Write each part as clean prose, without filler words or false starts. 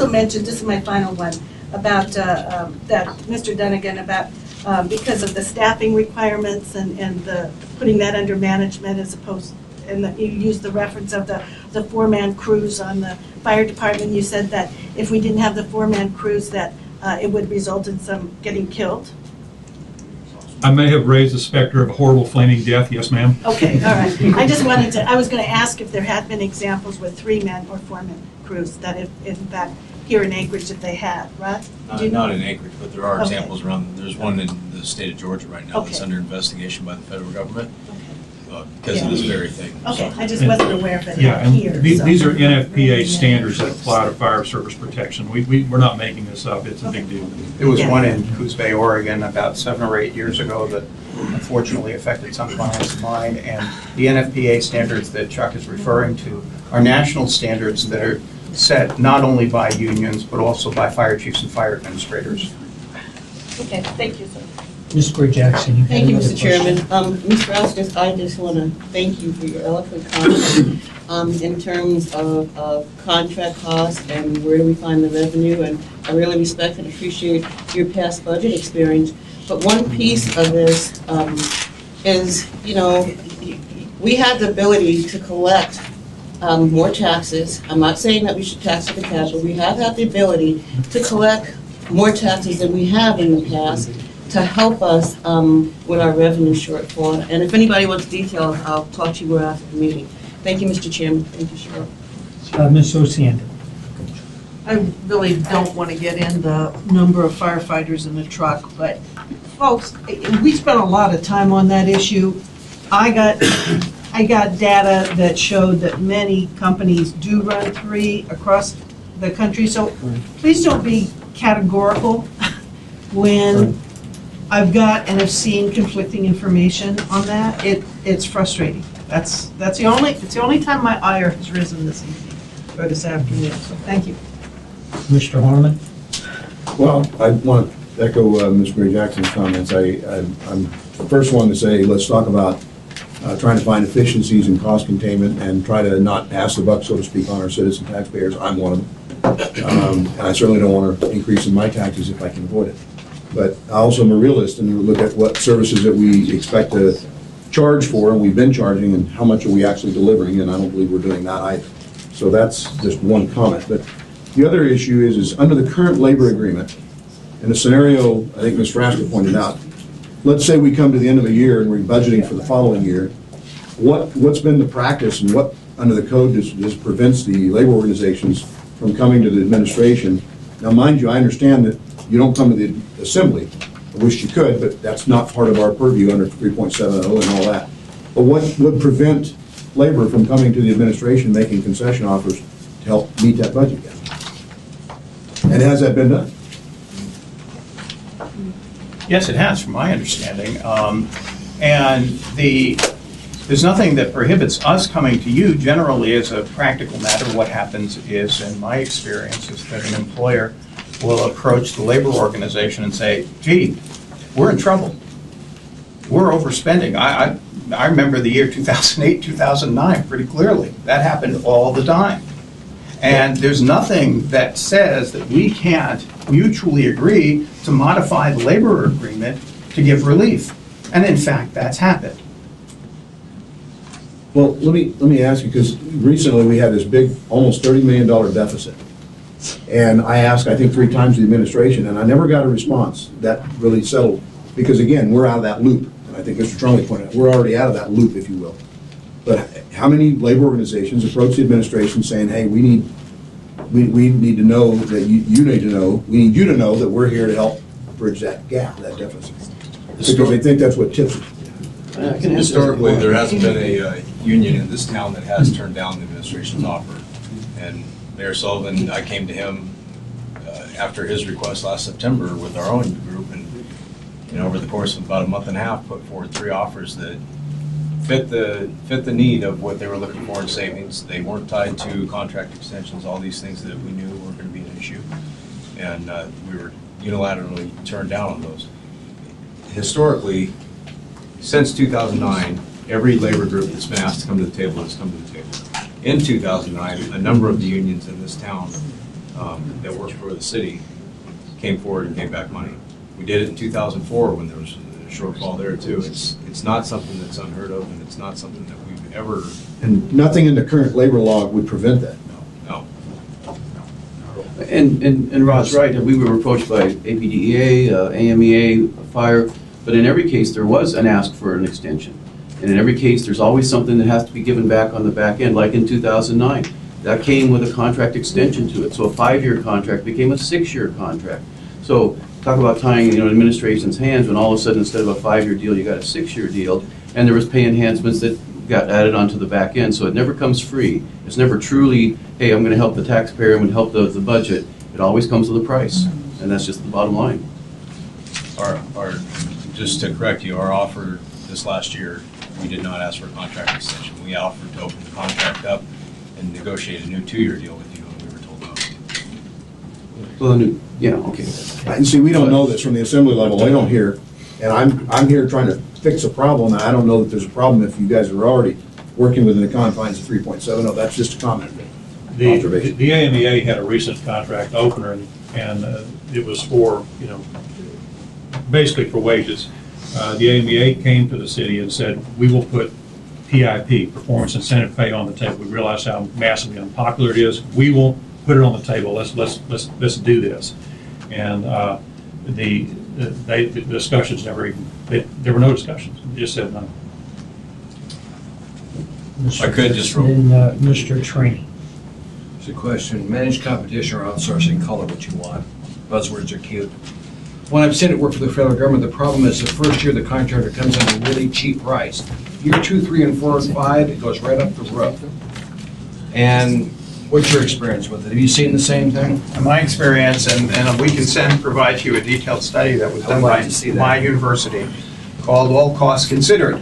also mentioned, this is my final one, about that Mr. Dunnigan, about because of the staffing requirements and the putting that under management as opposed, and you used the reference of the four-man crews on the fire department. You said that if we didn't have the four-man crews, that it would result in some getting killed. I may have raised the specter of a horrible flaming death. Yes, ma'am. Okay, all right. I just wanted to, I was going to ask if there had been examples with three-man or four-man crews that if, in fact, here in Anchorage that they had, right? Not in Anchorage, but there are examples around. There's one in the state of Georgia right now that's under investigation by the federal government because of this very thing. Okay, I just wasn't aware of it here. These are NFPA standards that apply to fire service protection. We're not making this up. It's a big deal. There was one in Coos Bay, Oregon, about 7 or 8 years ago that unfortunately affected some clients of mine. And the NFPA standards that Chuck is referring to are national standards that are set not only by unions, but also by fire chiefs and fire administrators. Okay, thank you, sir. Ms. Gray-Jackson, you Thank you, have Mr. another Chairman. question. Mr. Oscar, I just want to thank you for your eloquent comments in terms of contract costs and where do we find the revenue. And I really respect and appreciate your past budget experience. But one piece of this is, you know, we have the ability to collect more taxes. I'm not saying that we should tax the cash, but we have had the ability to collect more taxes than we have in the past to help us with our revenue shortfall. And if anybody wants details, I'll talk to you more after the meeting. Thank you, Mr. Chairman. Thank you, Cheryl. Ms. Osiander. I really don't want to get in the number of firefighters in the truck, but folks, we spent a lot of time on that issue. I got data that showed that many companies do run 3 across the country, so please don't be categorical when I've got and have seen conflicting information on that. It's frustrating. It's the only time my ire has risen this evening or this afternoon. So thank you. Mr. Harmon. Well, I want to echo Ms. Gray-Jackson's comments. I'm the first one to say let's talk about trying to find efficiencies and cost containment and try to not pass the buck, so to speak, on our citizen taxpayers. I'm one of them. And I certainly don't want to increase in my taxes if I can avoid it. But I also am a realist and look at what services that we expect to charge for, and we've been charging, and how much are we actually delivering, and I don't believe we're doing that either. So that's just one comment. But the other issue is under the current labor agreement, in a scenario I think Ms. Rasker pointed out, let's say we come to the end of a year and we're budgeting for the following year, what's been the practice and what under the code just prevents the labor organizations from coming to the administration? Now mind you, I understand that you don't come to the assembly. I wish you could, but that's not part of our purview under 3.70 and all that. But what would prevent labor from coming to the administration making concession offers to help meet that budget gap? And has that been done? Yes, it has, from my understanding. And there's nothing that prohibits us coming to you. Generally, as a practical matter, what happens is, in my experience, is that an employer will approach the labor organization and say, gee, we're in trouble. We're overspending. I remember the year 2008, 2009 pretty clearly. That happened all the time. And there's nothing that says that we can't mutually agree to modify the labor agreement to give relief. And in fact, that's happened. Well, let me ask you, because recently we had this big, almost $30 million deficit. And I asked, I think 3 times the administration, and I never got a response. That really settled, because again, we're out of that loop. And I think Mr. Tromley pointed out, we're already out of that loop, if you will. But how many labor organizations approach the administration saying, hey, we need to know that we need you to know that we're here to help bridge that gap, that deficit. Because they think that's what tips it. Historically, there hasn't been a union in this town that has turned down the administration's offer. And Mayor Sullivan, I came to him after his request last September with our own group, and over the course of about a month and a half, put forward 3 offers that fit the need of what they were looking for in savings. They weren't tied to contract extensions, all these things that we knew were going to be an issue, and we were unilaterally turned down on those. Historically, since 2009, every labor group that's been asked to come to the table has come to the table. In 2009, a number of the unions in this town that worked for the city came forward and gave back money. We did it in 2004 when there was a shortfall there too. It's not something that's unheard of, and it's not something that we've ever. And nothing in the current labor law would prevent that. No. And Rod's right, we were approached by APDEA, AMEA, fire, but in every case, there was an ask for an extension. And in every case, there's always something that has to be given back on the back end, like in 2009. That came with a contract extension to it. So a 5-year contract became a 6-year contract. So talk about tying, administration's hands when all of a sudden, instead of a 5-year deal, you got a 6-year deal. And there was pay enhancements that got added onto the back end. So it never comes free. It's never truly, hey, I'm going to help the taxpayer, I'm going to help the budget. It always comes with a price. And that's just the bottom line. Just to correct you, our offer this last year, we did not ask for a contract extension. We offered to open the contract up and negotiate a new 2-year deal with you, and we were told no. Well, yeah, okay. And see, we don't know this from the assembly level, they don't hear, and I'm here trying to fix a problem, and I don't know that there's a problem if you guys are already working within the confines of 3.70, that's just a comment. Observation. The AMEA had a recent contract opener, and it was for, basically for wages. The AMEA came to the city and said, we will put PIP, performance incentive pay, on the table. We realize how massively unpopular it is. We will put it on the table. Let's do this. And the discussions never even, there were no discussions. They just said no. I could just roll. Then Mr. Trainee. It's a question. Managed competition or outsourcing, call it what you want. Buzzwords are cute. When I've seen it work for the federal government, the problem is the first year the contractor comes in at a really cheap price. Year 2, 3, and 4, and 5, it goes right up the roof. And what's your experience with it? Have you seen the same thing? In my experience, and we can provide you a detailed study that was I done would like by to see that. my university called All Costs Considered,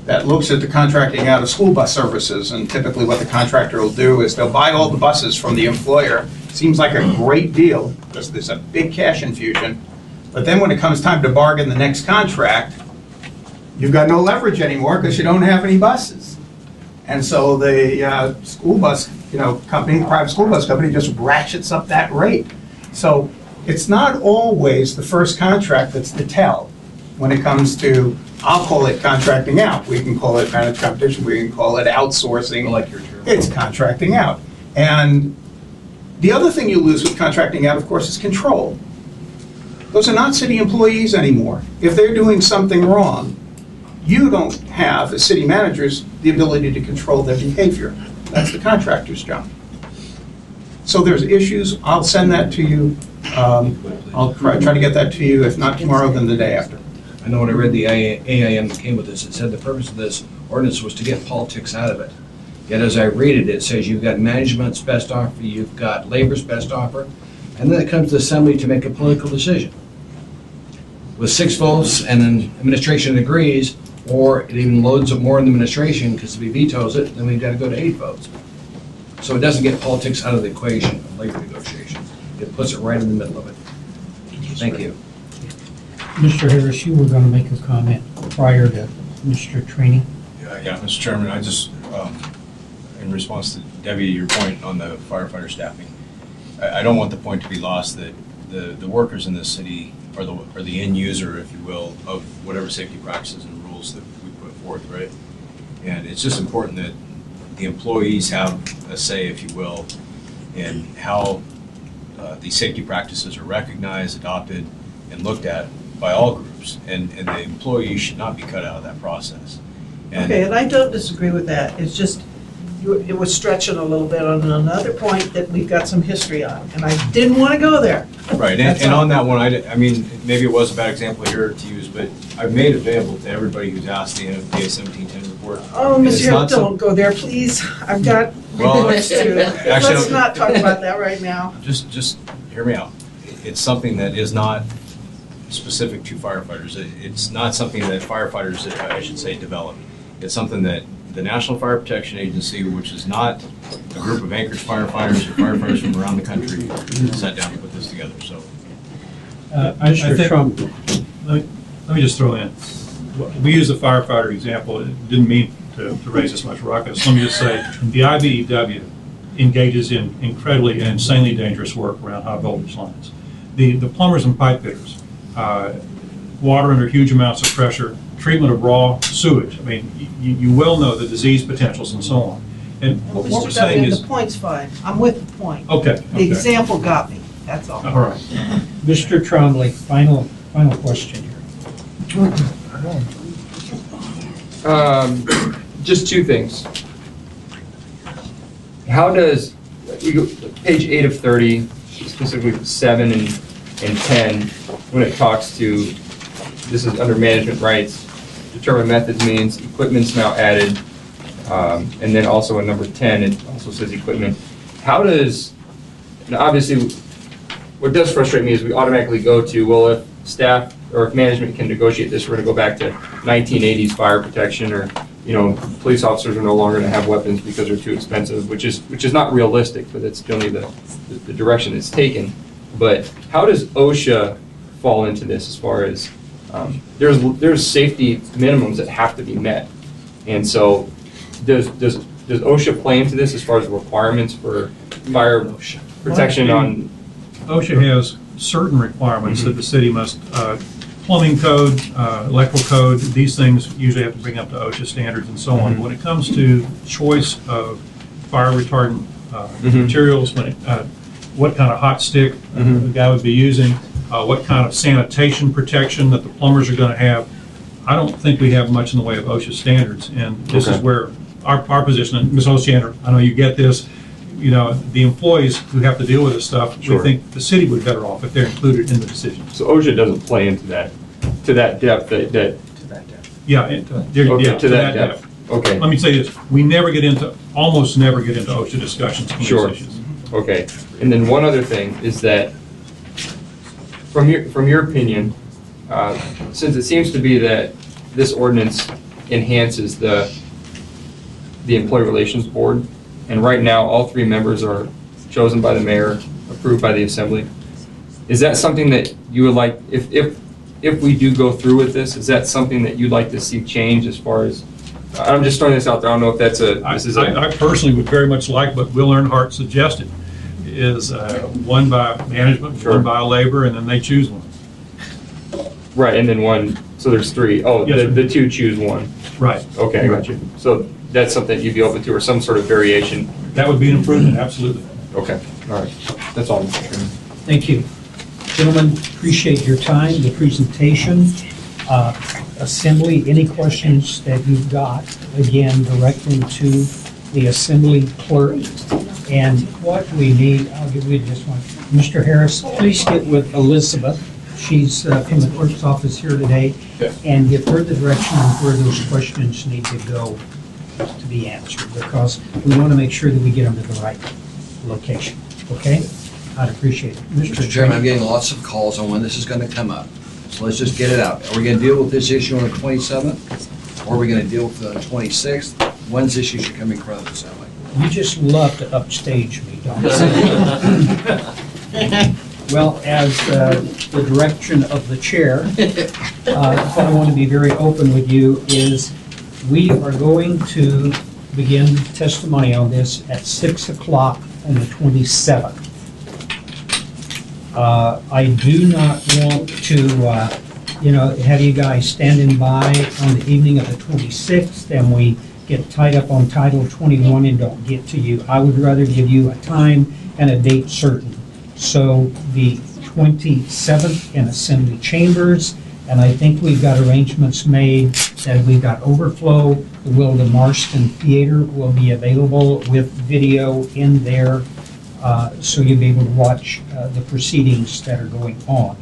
that looks at the contracting out of school bus services, and typically what the contractor will do is they'll buy all the buses from the employer. Seems like a great deal because there's a big cash infusion, but then when it comes time to bargain the next contract, you've got no leverage anymore because you don't have any buses. And so the school bus company, private school bus company, just ratchets up that rate. So it's not always the first contract that's the tell when it comes to, I'll call it contracting out. We can call it managed competition. We can call it outsourcing. I like your term. It's contracting out. And the other thing you lose with contracting out, of course, is control. Those are not city employees anymore. If they're doing something wrong, you don't have, as city managers, the ability to control their behavior. That's the contractor's job. So there's issues. I'll send that to you. I'll try to get that to you, if not tomorrow, then the day after. I know when I read the AIM that came with this, it said the purpose of this ordinance was to get politics out of it. Yet as I read it, it says you've got management's best offer, you've got labor's best offer, and then it comes to assembly to make a political decision. With 6 votes and then administration agrees, or it even loads up more in the administration because if he vetoes it, then we've got to go to 8 votes. So it doesn't get politics out of the equation of labor negotiations. It puts it right in the middle of it. Thank you. Mr. Harris, you were going to make a comment prior to Mr. Trainee. Yeah, Mr. Chairman, I just, in response to Debbie, your point on the firefighter staffing, I don't want the point to be lost that the workers in this city are the end user, if you will, of whatever safety practices and rules that we put forth, right? And it's just important that the employees have a say, if you will, in how these safety practices are recognized, adopted, and looked at by all groups, and the employees should not be cut out of that process. Okay, and I don't disagree with that. It's just, it was stretching a little bit on another point that we've got some history on, and I didn't want to go there. Right, and on that one, I mean, maybe it was a bad example here to use, but I've made available to everybody who's asked the NFPA 1710 report. Oh, And it's Monsieur, not don't go there, please. I've got Well, reports too. actually, Let's not talk about that right now. Just hear me out. It's something that is not specific to firefighters. It's not something that firefighters, I should say, develop. It's something that the National Fire Protection Agency, which is not a group of Anchorage firefighters or firefighters from around the country, sat down and put this together. So, I think, let me just throw in. We use the firefighter example. It didn't mean to raise this much ruckus. Let me just say, the IBEW engages in incredibly and insanely dangerous work around high voltage lines. The plumbers and pipe fitters, water under huge amounts of pressure, treatment of raw sewage. I mean, you well know the disease potentials and so on. And what we're Mr. saying Duggan, is, the point's fine. I'm with the point. okay, The okay, example got me, that's all. all right. Mr. Trombley, final question here. Just two things. How does, we go, page 8 of 30, specifically 7 and 10, when it talks to, this is under management rights, determine methods means equipment's now added, and then also in number 10, it also says equipment. How does, now obviously, what does frustrate me is we automatically go to, well, if staff or if management can negotiate this, we're going to go back to 1980s fire protection, or police officers are no longer going to have weapons because they're too expensive, which is not realistic, but that's generally the direction it's taken. But how does OSHA fall into this as far as there's safety minimums that have to be met, and so does OSHA play into this as far as requirements for fire protection on? OSHA has certain requirements that the city must, plumbing code, electrical code, these things usually have to bring up to OSHA standards and so on. When it comes to choice of fire retardant materials, what kind of hot stick the guy would be using, what kind of sanitation protection that the plumbers are going to have, I don't think we have much in the way of OSHA standards, and this is where our position, and Ms. Oceander, I know you get this, the employees who have to deal with this stuff, we think the city would be better off if they're included in the decision. So OSHA doesn't play into that to that depth. Yeah, to that depth. Okay. Let me say this: we almost never get into OSHA discussions on these issues. Okay. And then one other thing is that, from your opinion, since it seems to be that this ordinance enhances the Employee Relations Board, and right now all 3 members are chosen by the mayor, approved by the assembly, is that something that you would like, if we do go through with this, is that something that you'd like to see change as far as, I'm just throwing this out there, I don't know if that's I personally would very much like what Will Earnhardt suggested, is one by management, one by labor, and then they choose one. Right, and then one, so there's 3. Oh, yes, the 2 choose one. Right. Okay, I got you. So that's something you'd be open to, or some sort of variation? That would be an improvement, absolutely. Okay, all right. That's all, Mr. Chairman. Thank you. Gentlemen, appreciate your time, the presentation. Assembly, any questions that you've got, again, direct them to the Assembly clerk. And what we need, I'll give you just one. Mr. Harris, please get with Elizabeth. She's from the clerk's office here today, and give her the direction on where those questions need to go to be answered, because we want to make sure that we get them to the right location, okay? I'd appreciate it. Mr. Chairman, I'm getting lots of calls on when this is going to come up. So let's just get it out. Are we going to deal with this issue on the 27th? Or are we going to deal with it on the 26th? When's this issue coming in front of the Assembly? You just love to upstage me, don't you? Well, as the direction of the chair, what I want to be very open with you is we are going to begin testimony on this at 6 o'clock on the 27th. I do not want to, have you guys standing by on the evening of the 26th and we get tied up on Title 21 and don't get to you. I would rather give you a time and a date certain. So the 27th in Assembly Chambers, and I think we've got arrangements made that we've got overflow. The Wilda Marston Theater will be available with video in there, so you'll be able to watch the proceedings that are going on.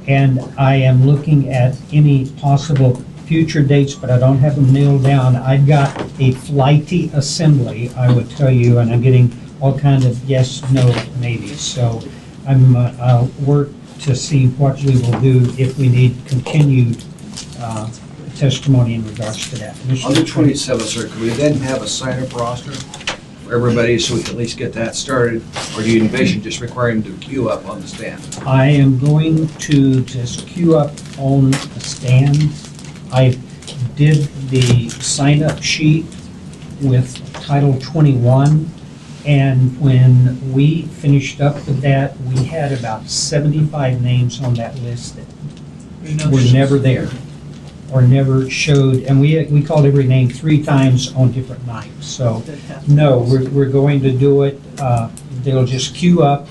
And I am looking at any possible future dates, but I don't have them nailed down. I've got a flighty assembly, I would tell you, and I'm getting all kinds of yes, no, maybe. So I'll work to see what we will do if we need continued testimony in regards to that. On the 27th, sir, could we then have a sign-up roster for everybody so we can at least get that started? Or do you envision just requiring them to queue up on the stand? I am going to just queue up on the stand. I did the sign-up sheet with Title 21, And when we finished up with that, we had about 75 names on that list that were never there or never showed. And we called every name 3 times on different nights. So, no, we're going to do it. They'll just queue up.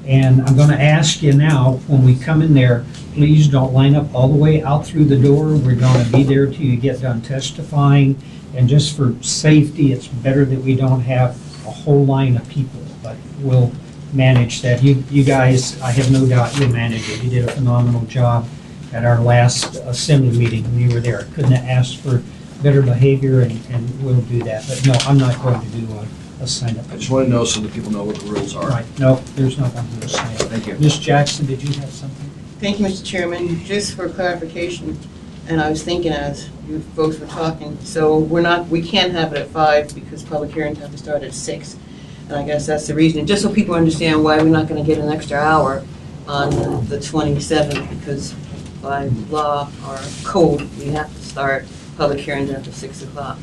And I'm going to ask you now, when we come in there, please don't line up all the way out through the door. We're going to be there till you get done testifying. And just for safety, it's better that we don't have a whole line of people, but we'll manage that. You guys, I have no doubt you'll manage it. You did a phenomenal job at our last assembly meeting when you were there. Couldn't have asked for better behavior, and we'll do that. But no, I'm not going to do a sign-up. I just want to know so that people know what the rules are. Right, no, there's no one to sign up. Thank you. Ms. Jackson, did you have something? Thank you, Mr. Chairman. Just for clarification, and I was thinking as you folks were talking, so we can't have it at 5 because public hearings have to start at 6. And I guess that's the reason, just so people understand why we're not going to get an extra hour on the 27th, because by law or code, we have to start public hearings after 6 o'clock.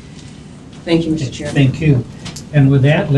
Thank you, Mr. Chairman. Thank you. And with that,